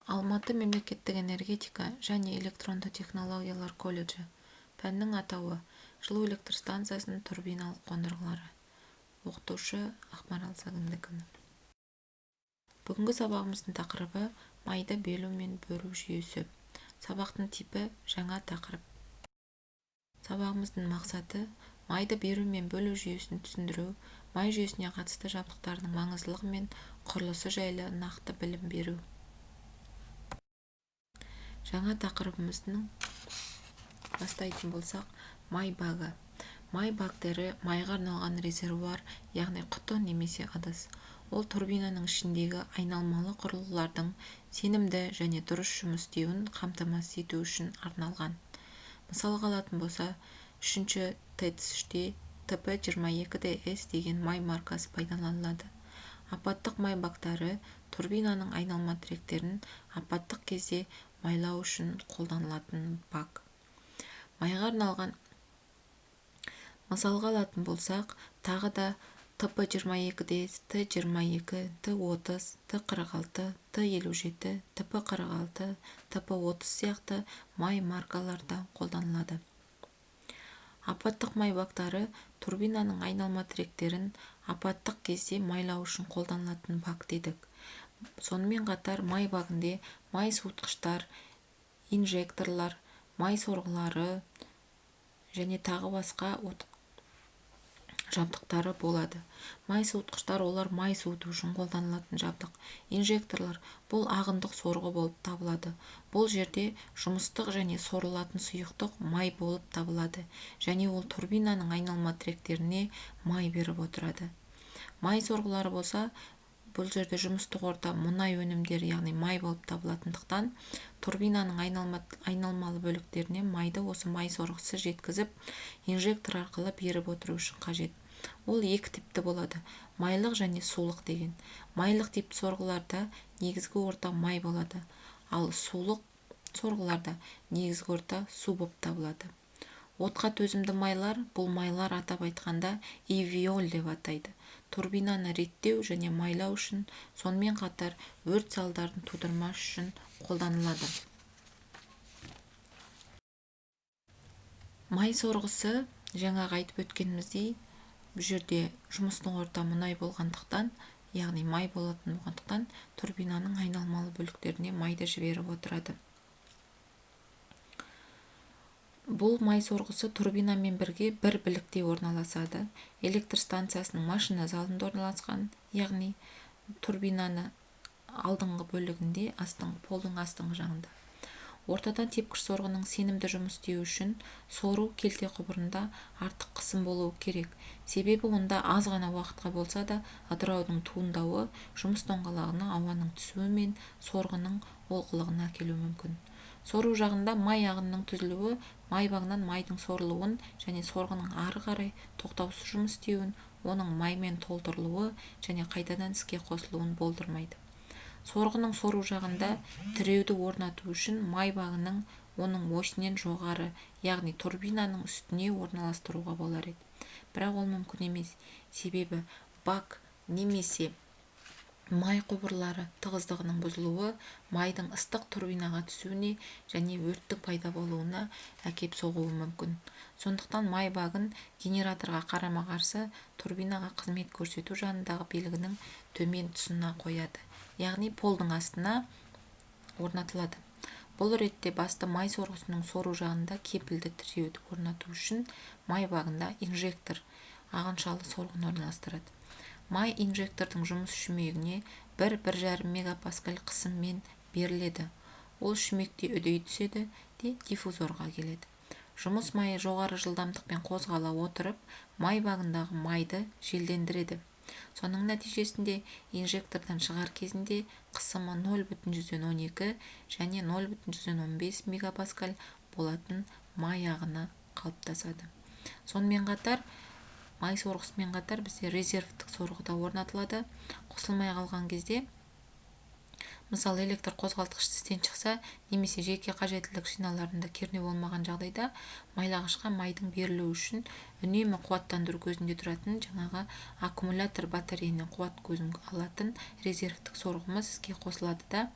Алматы мемлекеттік энергетика және электронды технологиялар колледжі. Пәннің атауы жылу электр станциясының турбиналық қондырғылары. Оқытушы Ақмарал Сагындыкова. Бүгінгі сабағымыздың тақырыбы майды белу мен бөлу жүйесі. Сабақтың типі жаңа тақырып. Сабағымыздың мақсаты майды беру мен бөлу жүйесін түсіндіру, май жүйесіне қатысты жабдықтардың маңыздылығы мен құрылысы жайлы нақты білім беру. Жаңа тақырыбымыздың бастайтын болсақ, май багы. Май бактері майға арналған резервуар, яғни құты немесе ыдыс. Ол турбинаның ішіндегі айналмалы құрылғылардың сенімді және дұрыс жұмыс істеуін қамтамасыз ету үшін арналған. Мысалға алатын болса, 3-ші ТЭЦ-те ТП22ДС деген май маркасы пайдаланылады. Апаттық май бактары турбинаның айналма тіректерін апаттық кезде майлау үшін қолданылатын бак. Майға арналған мысалға алатын болсақ, тағы да ТП22ДС, Т22, Т30, Т46, Т57, ТП46, ТП30 сияқты май маркаларда қолданылады. Апаттық май бактары турбинаның айналма тіректерін апаттық кезде майлау үшін қолданылатын бак дедік. Сонымен қатар май багінде май суытқыштар, инжекторлар, май сорғылары және тағы басқа жабдықтары болады. Май суытқыштар олар май суыту үшін қолданылатын жабдық. Инжекторлар бұл ағындық сорғы болып табылады. Бұл жерде жұмыстық және сорылатын сұйықтық май болып табылады, және ол турбинаның айналма тіректеріне май беріп отырады. Май сорғылары болса, бұл жерде жұмыстық орта мұнай өнімдері, яғни май болып табылатындықтан, турбинаның айналмалы бөліктеріне майды осы май сорғысы жеткізіп, инжектор арқылы беріп отыру үшін қажет. Ол екі типті болады: майлық және сулық деген. Майлық типті сорғыларда негізгі орта май болады, ал сулық сорғыларда негізгі орта су болып табылады. Отқа төзімді майлар, бұл майлар атап айтқанда ивиол деп атайды. Турбинаны реттеу және майлау үшін, сонымен қатар өрт салдарын тудырмас үшін қолданылады. Май сорғысы, жаңағы айтып өткеніміздей, бұл жерде жұмыстың орта мұнай болғандықтан, яғни май болатын болғандықтан, турбинаның айналмалы бөліктеріне майды жіберіп отырады. Бұл май сорғысы турбинамен бірге бір білікте орналасады. Электр станциясының машина залында орналасқан, яғни турбинаны алдыңғы бөлігінде, полдың астыңғы жағында. Ортадан тепкіш сорғының сенімді жұмыс істеу үшін сору келте құбырында артық қысым болуы керек. Себебі онда аз ғана уақытқа болса да ыдыраудың туындауы жұмыс доңғалағына ауаның түсуі мен сорғының олқылығына әкелуі мүмкін. Сору жағында май ағынының түзілуі май багынан майдың сорылуын және сорғының ары қарай тоқтаусыз жұмыс істеуін, оның маймен толтырылуы және қайтадан іске қосылуын болдырмайды. Сорғының сору жағында тіреуді орнату үшін май багының оның осінен жоғары, яғни турбинаның үстіне орналастыруға болар еді. Бірақ ол мүмкін емес, себебі бак немесе май құбырлары тығыздығының бұзылуы майдың ыстық турбинаға түсуіне және өрттің пайда болуына әкеп соғуы мүмкін. Сондықтан май багын генераторға қарама-қарсы турбинаға қызмет көрсету жанындағы белгінің төмен тұсына қояды, яғни полдың астына орнатылады. Бұл ретте басты май сорғысының сору жағында кепілді тіреуді орнату үшін май багында инжектор ағыншалы сорғыны орналастырады. Май инжектордың жұмыс шүмегіне 1-1,5 мегапаскаль қысыммен беріледі. Ол шүмекте үдей түседі де диффузорға келеді. Жұмыс майы жоғары жылдамдықпен қозғала отырып, май багындағы майды желдендіреді. Соның нәтижесінде инжектордан шығар кезінде қысымы 0,12 және 0,15 мегапаскаль болатын май ағыны қалыптасады. Сонымен қатар, май сорғысымен қатар бізде резервтік сорғы да орнатылады. Қосылмай қалған кезде, мысалы электр қозғалтқыш істен шықса, немесе жеке қажеттілік шиналарында кернеу болмаған жағдайда, майлағышқа майдың берілуі үшін үнемі қуаттандыру көзінде тұратын жаңағы аккумулятор батареяның қуат көзін алатын резервтік сорғымыз іске қосылады да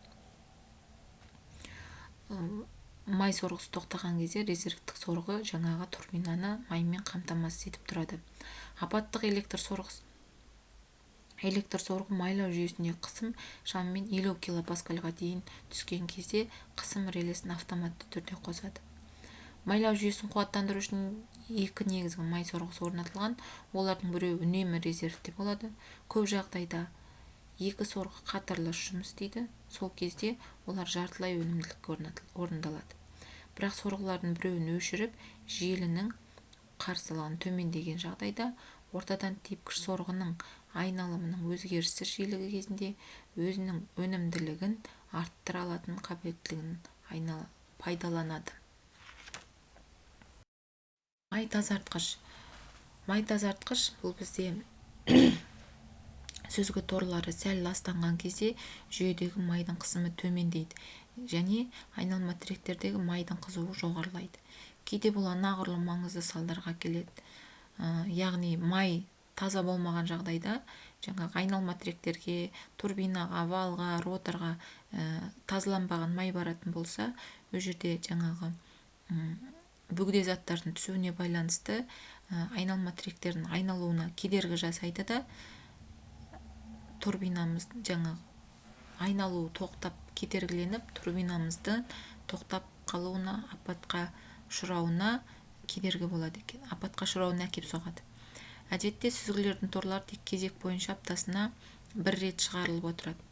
май сорғысы тоқтаған кезде резервтік сорғы жаңағы турбинаны маймен қамтамасыз етіп тұрады. Апаттық электр сорғы майлау жүйесінде қысым шамамен 50 килопаскальға дейін түскен кезде қысым релесін автоматты түрде қосады. Майлау жүйесін қуаттандыру үшін екі негізгі май сорғысы орнатылған. Олардың біреуі үнемі резервте болады. Көп жағдайда екі сорғы қатарлас жұмыс істейді. Сол кезде олар жартылай өнімділікке орындалады. Бірақ сорғылардың біреуін өшіріп, желінің қарсылығын төмендеген жағдайда ортадан тепкіш сорғының айналымының өзгеріссіз жиілігі кезінде өзінің өнімділігін арттыра алатын қабілеттілігін пайдаланады. Май тазартқыш бұл бізде сүзгі торлары сәл ластанған кезде жүйедегі майдың қысымы төмендейді және айналма тіректердегі майдың қызуы жоғарылайды. Кейде бұл анағұрлым маңызды салдарға келеді. Яғни май таза болмаған жағдайда жаңағы айналма тіректерге, турбинаға, валға, роторға тазаланбаған май баратын болса, ол жерде жаңағы бөгде заттардың түсуіне байланысты айналма тіректердің айналуына кедергі жасайды да турбинамыз жаңағы айналуы тоқтап кедергіленіп, турбинамыздың тоқтап қалуына, апатқа ұшырауына кедергі болады екен. Апатқа ұшырауына әкеп соғады. Әдетте сүзгілердің торлары тек кезек бойынша аптасына бір рет шығарылып отырады.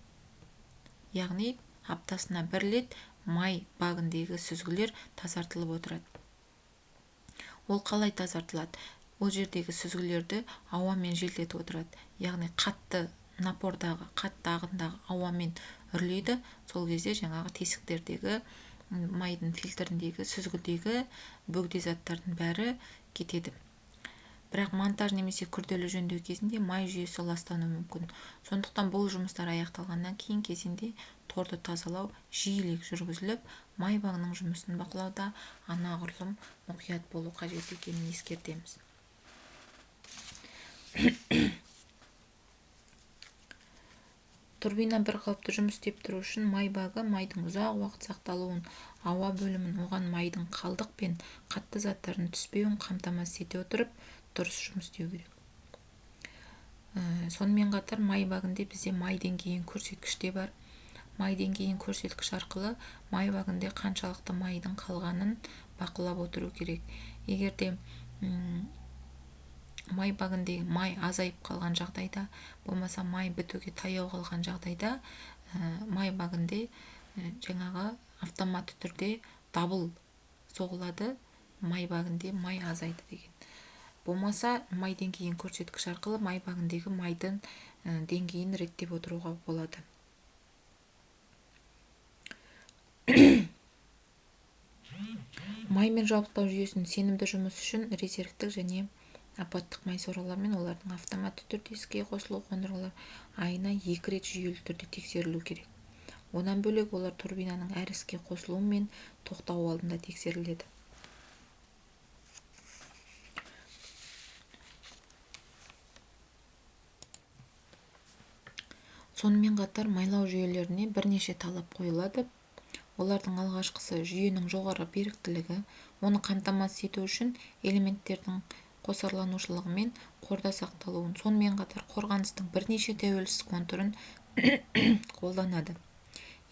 Яғни аптасына бір рет май багіндегі сүзгілер тазартылып отырады. Ол қалай тазартылады? Ол жердегі сүзгілерді ауамен желдетіп отырады. Яғни қатты напордағы, қатты ағындағы ауамен үрлейді. Сол кезде жаңағы тесіктердегі майдың фильтріндегі, сүзгідегі бөгде заттардың бәрі кетеді. Бірақ монтаж немесе күрделі жөндеу кезінде май жүйесі ластануы мүмкін. Сондықтан бұл жұмыстар аяқталғаннан кейін кезінде торды тазалау жиілік жүргізіліп, май багының жұмысын бақылауда анағұрлым мұқият болу қажет екенін ескертеміз. Турбина бір қалыпты жұмыс істеп тұру үшін май багы майдың ұзақ уақыт сақталуын, ауа бөлімін, оған майдың қалдық пен қатты заттардың түспеуін қамтамасыз ете отырып, дұрыс жұмыс істеу керек. Сонымен қатар май багінде бізде май деңгейін көрсеткіш те бар. Май деңгейін көрсеткіш арқылы май багінде қаншалықты майдың қалғанын бақылап отыру керек. Егер де май багіндегі май азайып қалған жағдайда, болмаса май бітуге таяу қалған жағдайда, май багінде жаңағы автоматты түрде дабыл соғылады, май багінде май азайды деген. Болмаса май деңгейін көрсеткіш арқылы май багіндегі майдың деңгейін реттеп отыруға болады. Маймен жабдықтау жүйесінің сенімді жұмысы үшін резервтік және апаттық май сорғылар мен олардың автоматты түрде іске қосылу қондырғылар айына 2 рет жүйелі түрде тексерілу керек. Одан бөлек олар турбинаның әр іске қосылуы мен тоқтауы алдында тексеріледі. Сонымен қатар майлау жүйелеріне бірнеше талап қойылады. Олардың алғашқысы жүйенің жоғары беріктілігі, оны қамтамасыз ету үшін элементтердің қосарланушылығы мен қорда сақталуын, сонымен қатар қорғаныстың бірнеше тәуелсіз контурын қолданады.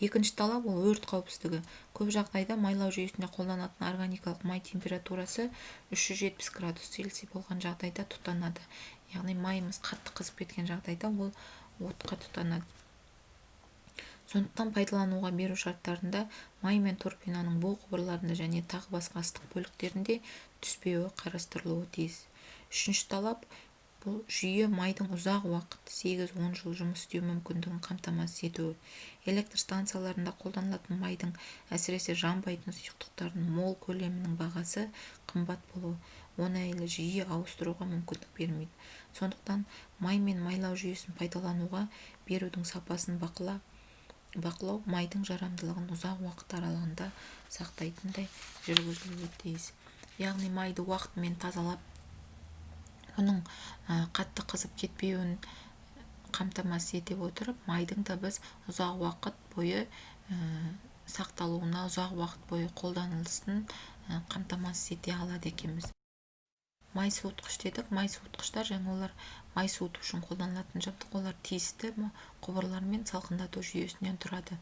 Екінші талап ол өрт қауіпсіздігі. Көп жағдайда майлау жүйесінде қолданатын органикалық май температурасы 370 градус Цельсий болған жағдайда тұтанады. Яғни майымыз қатты қызып кеткен жағдайда ол отқа тұтанады. Сондықтан пайдалануға беру шарттарында май мен турбинаның бу құбырларында және тағы басқа ыстық бөліктерінде түспеуі қарастырылуы тиіс. Үшінші талап бұл жүйе майдың ұзақ уақыт 8-10 жыл жұмыс істеу мүмкіндігін қамтамасыз етуі. Электр станцияларында қолданылатын майдың әсіресе жанбайтын сұйықтықтардың мол көлемінің бағасы қымбат болуы оңайлы жиі ауыстыруға мүмкіндік бермейді. Сондықтан май мен майлау жүйесін пайдалануға берудің сапасын бақылау майдың жарамдылығын ұзақ уақыт аралығында сақтайтындай жүргізілуі тиіс. Яғни майды уақытымен тазалап, оның қатты қызып кетпеуін қамтамасыз ете отырып, майдың да біз ұзақ уақыт бойы сақталуына, ұзақ уақыт бойы қолданылысын қамтамасыз ете алады екенбіз. Май суытқыш дедік. Май суытқыштар және олар май суыту үшін қолданылатын жабдық. Олар тиісті құбырлар мен салқындату жүйесінен тұрады.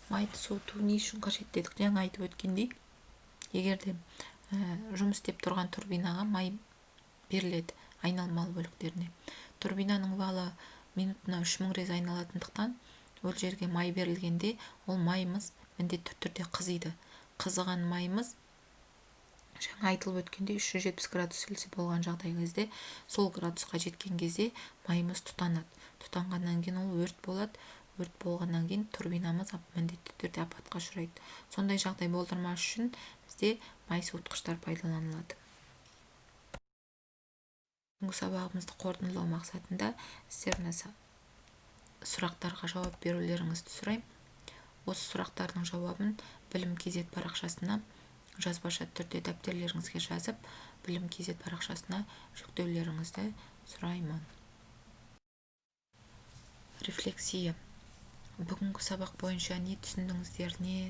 Майды суыту не үшін қажет дедік? Жаңа айтып өткендей, егер де жұмыс істеп тұрған турбинаға май беріледі айналмалы бөліктеріне. Турбинаның валы минутына 3000 рет айналатындықтан, ол жерге май берілгенде ол майымыз міндетті түрде қызиды. Қызыған майымыз жаңа айтылып өткенде 370 градус Цельсий болған жағдай кезде, сол градусқа жеткен кезде майымыз тұтанады. Тұтанғаннан кейін ол өрт болады. Өрт болғаннан кейін турбинамыз міндетті түрде апатқа ұшырайды. Сондай жағдай болдырмас үшін бізде май суытқыштар пайдаланылады. Бүгінгі сабағымызды қорытындылау мақсатында сіздердің сұрақтарға жауап берулеріңізді сұраймын. Осы сұрақтардың жауабын Білім KZ парақшасына жазбаша түрде дәптерлеріңізге жазып, Білім KZ парақшасына жүктеулеріңізді сұраймын. Рефлексия. Бүгінгі сабақ бойынша не түсіндіңіздер, не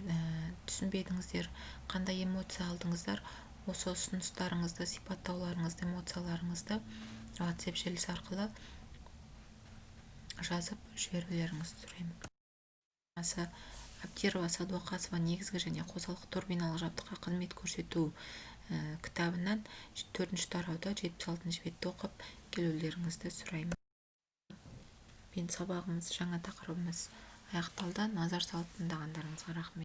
түсінбедіңіздер, қандай эмоция алдыңыздар? Осы ұсыныстарыңызды, сипаттауларыңызды, эмоцияларыңызды WhatsApp желісі арқылы жазып жіберулеріңізді сұраймын. Абдирова Садуақасова негізгі және қосалқы турбиналық жабдыққа қызмет көрсету кітабынан 4-ші тарауда 76-ші бетті оқып келулеріңізді сұраймын. Сабағымыз, жаңа тақырыбымыз аяқталды. Назар салып тыңдағандарыңызға рахмет.